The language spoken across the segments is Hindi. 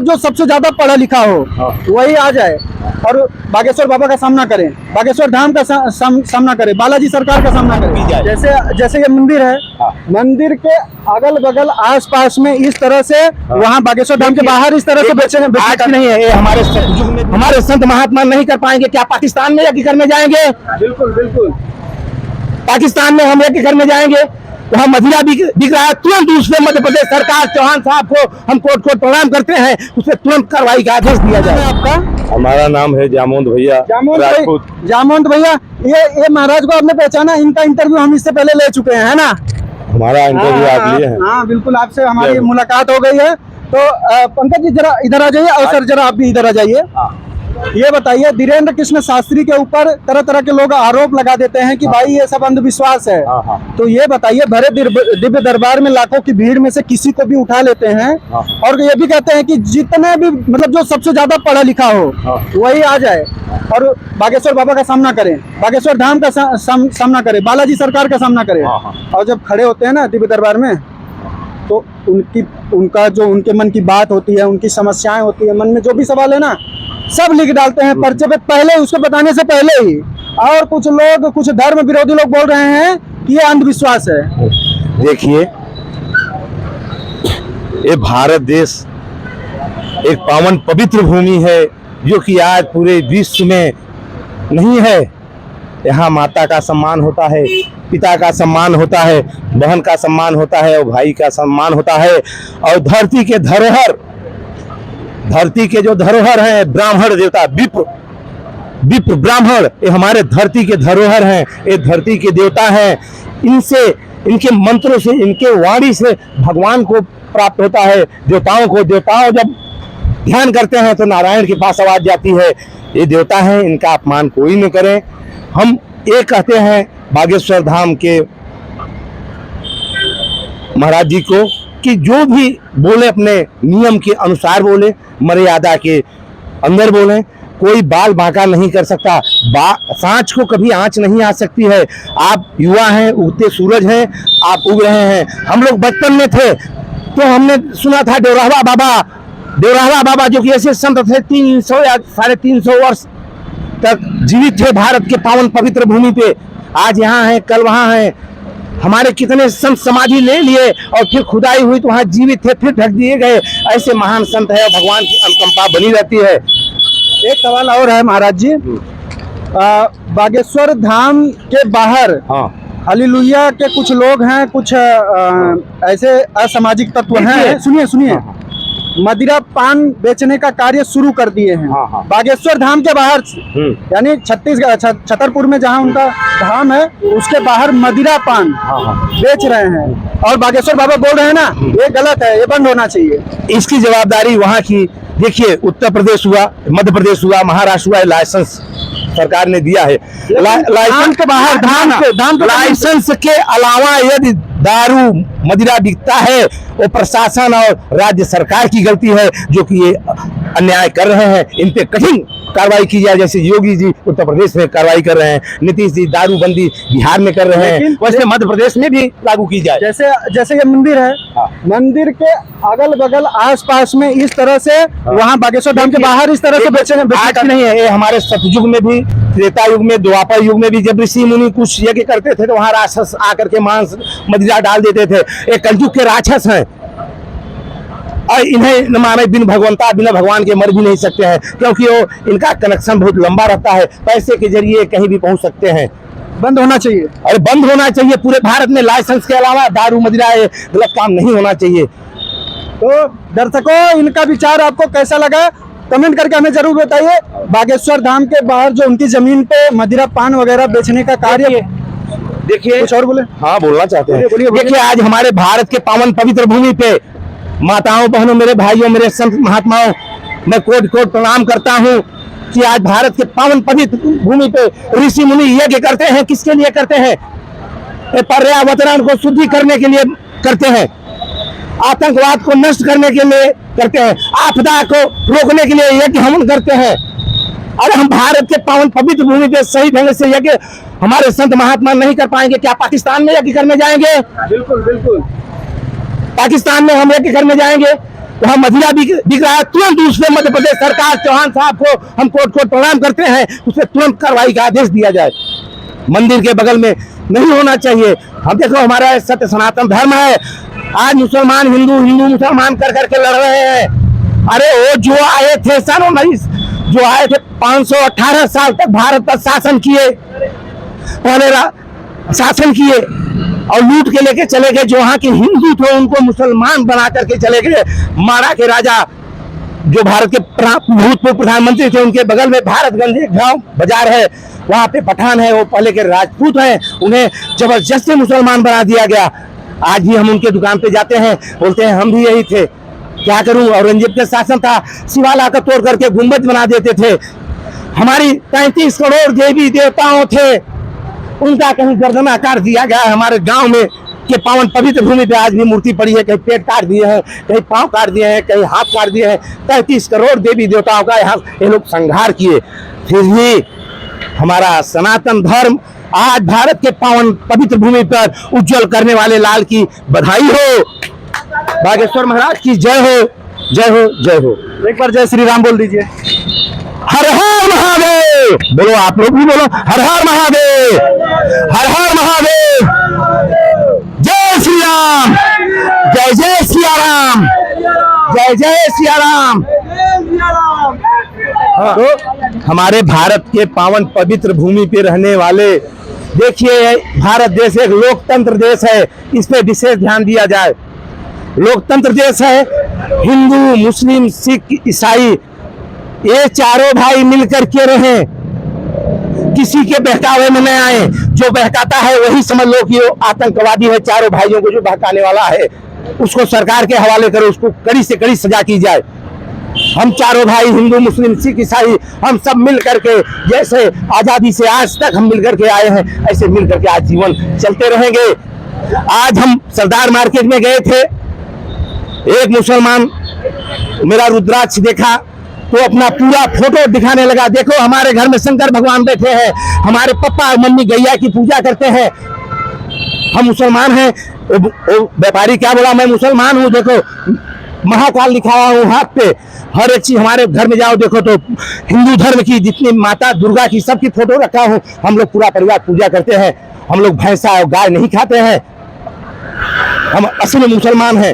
मतलब जो सबसे ज्यादा पढ़ा लिखा हो वही आ जाए और बागेश्वर बाबा का सामना करें, बागेश्वर धाम का सामना करें, बालाजी सरकार का सामना करें। जैसे ये मंदिर है, मंदिर के अगल बगल आस पास में इस तरह से वहाँ बागेश्वर धाम के बाहर इस तरह से बेचने नहीं है। ये हमारे संत महात्मा नहीं कर पाएंगे, क्या पाकिस्तान में यज्ञ करने जाएंगे? बिल्कुल बिल्कुल, पाकिस्तान में हम यज्ञ करने जाएंगे, वहाँ मदिरा बिक रहा है, तुरंत उसमें मध्य प्रदेश सरकार चौहान साहब को हम कोर्ट प्रणाम करते हैं, उसे तुरंत कार्रवाई का आदेश दिया जाए। आपका? हमारा नाम है जामोद भैया। जामोद भैया, ये महाराज को आपने पहचाना? इनका इंटरव्यू हम इससे पहले ले चुके हैं, है ना? हमारा इंटरव्यू आप लिए हैं? हाँ बिल्कुल, आपसे हमारी मुलाकात हो गई है। तो पंकज जी जरा इधर आ जाइए, और सर जरा आप भी इधर आ जाइए। ये बताइए, धीरेन्द्र कृष्ण शास्त्री के ऊपर तरह तरह के लोग आरोप लगा देते हैं कि भाई ये सब अंधविश्वास है। तो ये बताइए, भरे दिव्य दरबार में लाखों की भीड़ में से किसी को भी उठा लेते हैं और ये भी कहते हैं कि जितने भी मतलब जो सबसे ज्यादा पढ़ा लिखा हो वही आ जाए और बागेश्वर बाबा का सामना करें, बागेश्वर धाम का सामना करें, बालाजी सरकार का सामना करें। और जब खड़े होते हैं ना दिव्य दरबार में, तो उनका जो उनके मन की बात होती है, उनकी समस्याएं होती है, मन में जो भी सवाल है ना, सब लिख डालते हैं पर्चे पे पहले, उसको बताने से पहले ही। और कुछ धर्म विरोधी लोग बोल रहे हैं कि ये अंधविश्वास है। देखिए, ये भारत देश एक पावन पवित्र भूमि है जो कि आज पूरे विश्व में नहीं है। यहाँ माता का सम्मान होता है, पिता का सम्मान होता है, बहन का सम्मान होता है और भाई का सम्मान होता है। और धरती के जो धरोहर हैं, ब्राह्मण देवता, विप्र ब्राह्मण, ये हमारे धरती के धरोहर हैं, ये धरती के देवता हैं। इनके मंत्रों से, इनके वाणी से भगवान को प्राप्त होता है। देवताओं जब ध्यान करते हैं तो नारायण के पास आवाज जाती है। ये देवता हैं, इनका अपमान कोई न करे। हम ये कहते हैं बागेश्वर धाम के महाराज जी को कि जो भी बोले अपने नियम के अनुसार बोले, मर्यादा के अंदर बोले। कोई बाल बांका नहीं कर सकता, सांच को कभी आंच नहीं आ सकती है। आप युवा हैं, उगते सूरज हैं, आप उग रहे हैं। हम लोग बचपन में थे तो हमने सुना था देवराहा बाबा जो कि ऐसे संत थे 300 या 350 वर्ष तक जीवित थे भारत के पावन पवित्र भूमि पे। आज यहाँ है, कल वहाँ है। हमारे कितने संत समाधि ले लिए और फिर खुदाई हुई तो वहाँ जीवित थे, फिर ढक दिए गए। ऐसे महान संत है, भगवान की अनुकंपा बनी रहती है। एक सवाल और है महाराज जी, बागेश्वर धाम के बाहर हालेलुया के कुछ लोग हैं, कुछ ऐसे असामाजिक तत्व हैं, सुनिए, मदिरा पान बेचने का कार्य शुरू कर दिए हैं। बागेश्वर धाम के बाहर, यानी छतरपुर में जहां उनका धाम है उसके बाहर मदिरा पान बेच रहे हैं और बागेश्वर बाबा बोल रहे हैं ना, ये गलत है, ये बंद होना चाहिए। इसकी जवाबदारी वहाँ की, देखिए उत्तर प्रदेश हुआ, मध्य प्रदेश हुआ, महाराष्ट्र हुआ, लाइसेंस सरकार ने दिया है। लाइसेंस के बाहर धाम लाइसेंस के अलावा यदि दारू मदिरा बिकता है, वो प्रशासन और राज्य सरकार की गलती है जो कि ये अन्याय कर रहे हैं। इन पे कठिन कार्रवाई की जाए, जैसे योगी जी उत्तर प्रदेश में कार्रवाई कर रहे हैं, नीतीश जी दारूबंदी बिहार में कर रहे हैं, वैसे मध्य प्रदेश में भी लागू की जाए। जैसे ये मंदिर है, मंदिर के अगल बगल आस पास में इस तरह से वहाँ बागेश्वर धाम के बाहर इस तरह से बेचने नहीं है। ये हमारे सतयुग में भी, त्रेता युग में, द्वापर युग में भी जब ऋषि मुनि कुछ यज्ञ करते थे तो वहाँ राक्षस आकर के मांस मदिरा डाल देते थे। ये कलयुग के राक्षस हैं और इन्हें न माने, बिना भगवान के मर भी नहीं सकते हैं, क्योंकि वो इनका कनेक्शन बहुत लंबा रहता है, पैसे के जरिए कहीं भी पहुंच सकते हैं। बंद होना चाहिए, अरे बंद होना चाहिए। पूरे भारत में लाइसेंस के अलावा दारू मदिरा गलत काम नहीं होना चाहिए। तो दर्शकों, इनका विचार आपको कैसा लगा कमेंट करके हमें जरूर बताइए। बागेश्वर धाम के बाहर जो उनकी जमीन पे मदिरा पान वगैरह बेचने का कार्य, देखिए कुछ और बोले? हाँ, बोलना चाहते हैं। देखिए, आज हमारे भारत के पावन पवित्र भूमि पे माताओं, बहनों, मेरे भाइयों, मेरे संत महात्माओं, मैं कोटि कोटि प्रणाम करता हूँ कि आज भारत के पावन पवित्र भूमि पे ऋषि मुनि यज्ञ करते हैं। किसके लिए करते हैं? पर्यावरण को शुद्धि करने के लिए करते हैं, आतंकवाद को नष्ट करने के लिए करते हैं, आपदा को रोकने के लिए यज्ञ हवन करते हैं। और हम भारत के पावन पवित्र भूमि पे सही ढंग से यज्ञ हमारे संत महात्मा नहीं कर पाएंगे, क्या पाकिस्तान में यज्ञ करने जाएंगे? बिल्कुल बिल्कुल, पाकिस्तान में हम यज्ञ करने जाएंगे, वहाँ मदिरा बिक रहा है, तुरंत उससे मध्य प्रदेश सरकार चौहान साहब को हम कोर्ट प्रणाम करते हैं, उसे तुरंत कार्रवाई का आदेश दिया जाए। मंदिर के बगल में नहीं होना चाहिए। हम देखो हमारा सत्य सनातन धर्म है, आज मुसलमान हिंदू मुसलमान कर करके लड़ रहे हैं। अरे वो जो आए थे सन 19 जो आए थे 518 साल तक भारत पर शासन किए, पहले शासन किए और लूट के लेके चले गए। जो वहाँ के हिंदू थे उनको मुसलमान बना करके चले गए। मारा के राजा जो भारत के भूतपूर्व प्रधानमंत्री थे, उनके बगल में भारतगंज एक गांव बाजार है, वहाँ पे पठान है, वो पहले के राजपूत हैं, उन्हें जबरदस्ती मुसलमान बना दिया गया। आज भी हम उनके दुकान पे जाते हैं, बोलते हैं हम भी यही थे, क्या करूं। औरंगजेब के शासन था, शिवाला का तोड़ करके गुंबद बना देते थे। हमारी 33 करोड़ देवी देवताओं थे, उनका कहीं गर्दना काट दिया गया। हमारे गांव में के पावन पवित्र भूमि पे आज भी मूर्ति पड़ी है, कहीं पेट काट दिए हैं, कहीं पांव काट दिए हैं, कहीं हाथ काट दिए हैं। 33 करोड़ देवी देवताओं का यहाँ ये लोग संहार किए। फिर भी हमारा सनातन धर्म आज भारत के पावन पवित्र भूमि पर उज्जवल करने वाले लाल की बधाई हो। बागेश्वर महाराज की जय हो, जय हो, जय हो। एक बार जय श्री राम बोल दीजिए। हर हर महादेव बोलो, आप लोग भी बोलो, हर हर महादेव, हर हर महादेव। जय श्री राम, जय जय सिया राम, जय जय सिया राम। तो हमारे भारत के पावन पवित्र भूमि पे रहने वाले, देखिए भारत देश एक लोकतंत्र देश है, इस पे विशेष ध्यान दिया जाए। लोकतंत्र देश है, हिंदू मुस्लिम सिख ईसाई ये चारों भाई मिलकर के रहे, किसी के बहकावे में न आए। जो बहकाता है वही समझ लो कि वो आतंकवादी है। चारों भाइयों को जो बहकाने वाला है उसको सरकार के हवाले करो, उसको कड़ी से कड़ी सजा की जाए। हम चारों भाई हिंदू मुस्लिम सिख ईसाई हम सब मिल करके, जैसे आजादी से आज तक हम मिल करके आए हैं, ऐसे मिल करके आज जीवन चलते रहेंगे। आज हम सरदार मार्केट में गए थे, एक मुसलमान मेरा रुद्राक्ष देखा तो अपना पूरा फोटो दिखाने लगा, देखो हमारे घर में शंकर भगवान बैठे हैं, हमारे पापा और मम्मी गैया की पूजा करते हैं, हम मुसलमान हैं। व्यापारी क्या बोला, मैं मुसलमान हूँ, देखो महाकाल लिखा हूँ हाथ पे, हर एक चीज। हमारे घर में जाओ देखो तो हिंदू धर्म की जितनी माता दुर्गा की सबकी फोटो रखा हूँ। हम लोग पूरा परिवार पूजा करते हैं, हम लोग भैंसा और गाय नहीं खाते हैं, हम असली मुसलमान हैं।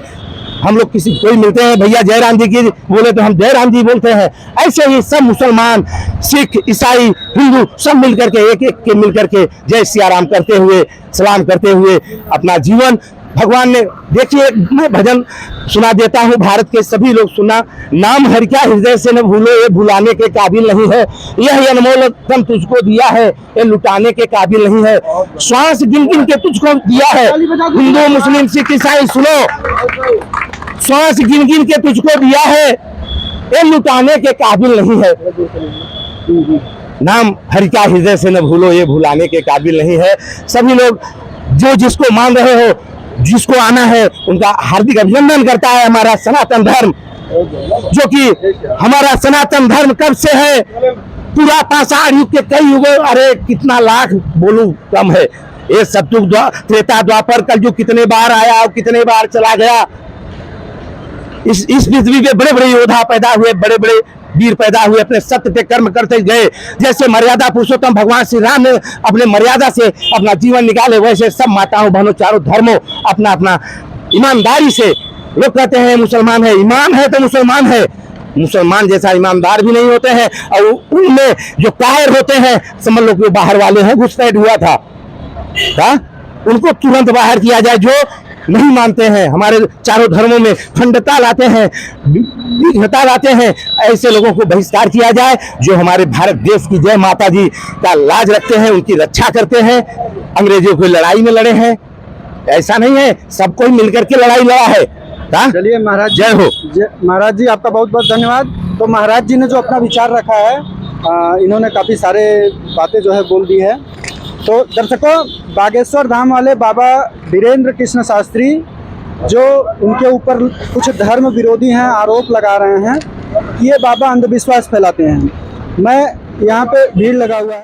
हम लोग किसी कोई मिलते हैं, भैया जय राम जी की बोले तो हम जय राम जी बोलते हैं। ऐसे ही सब मुसलमान सिख ईसाई हिंदू सब मिलकर के एक एक के मिलकर के जय सिया राम करते हुए, सलाम करते हुए अपना जीवन भगवान ने, देखिए मैं भजन सुना देता हूँ, भारत के सभी लोग सुना। नाम हरि क्या हृदय से न भूलो, ये भुलाने के काबिल नहीं है, यह अनमोल रत्न तुझको दिया है, ये लुटाने के काबिल नहीं है। श्वास गिन गिन के तुझको दिया है, हिंदू मुस्लिम सिख ईसाई सुनो, श्वास गिन गिन के तुझको दिया है, ये लुटाने के काबिल नहीं है। नाम हरि क्या हृदय से न भूलो, ये भुलाने के काबिल नहीं है। सभी लोग जो जिसको मान रहे हो, जिसको आना है, उनका हार्दिक अभिनंदन करता है हमारा सनातन धर्म, जो कि हमारा सनातन धर्म कब से है, पूरा पाषाण युग के कई युगों, अरे कितना लाख बोलूं कम है। ये सतयुग त्रेता द्वापर कलयुग कितने बार आया और कितने बार चला गया। इस पृथ्वी पे बड़े बड़े योद्धा पैदा हुए, बड़े बड़े वीर पैदा हुए, अपने सत्य पे कर्म करते गए। जैसे मर्यादा पुरुषोत्तम भगवान श्री राम ने अपने मर्यादा से अपना जीवन निकाले, वैसे सब माताओं बहनों चारों धर्मों अपना अपना ईमानदारी से, लोग कहते हैं मुसलमान है, ईमान है तो मुसलमान है, मुसलमान जैसा ईमानदार भी नहीं होते हैं। और उनमें जो कायर होते हैं, समझ लो कि बाहर वाले हैं, घुसपैठ हुआ था, उनको तुरंत बाहर किया जाए। जो नहीं मानते हैं, हमारे चारों धर्मों में खंडता लाते हैं, विघ्नता लाते हैं, ऐसे लोगों को बहिष्कार किया जाए। जो हमारे भारत देश की जय माता जी का लाज रखते हैं, उनकी रक्षा करते हैं, अंग्रेजों की लड़ाई में लड़े हैं, ऐसा नहीं है, सबको मिलकर के लड़ाई लड़ा है। चलिए महाराज, जय हो महाराज जी, आपका बहुत बहुत धन्यवाद। तो महाराज जी ने जो अपना विचार रखा है, इन्होंने काफ़ी सारे बातें जो है बोल दी है। तो दर्शकों, बागेश्वर धाम वाले बाबा वीरेंद्र कृष्ण शास्त्री जो उनके ऊपर कुछ धर्म विरोधी हैं, आरोप लगा रहे हैं कि ये बाबा अंधविश्वास फैलाते हैं। मैं यहाँ पे भीड़ लगा हुआ है।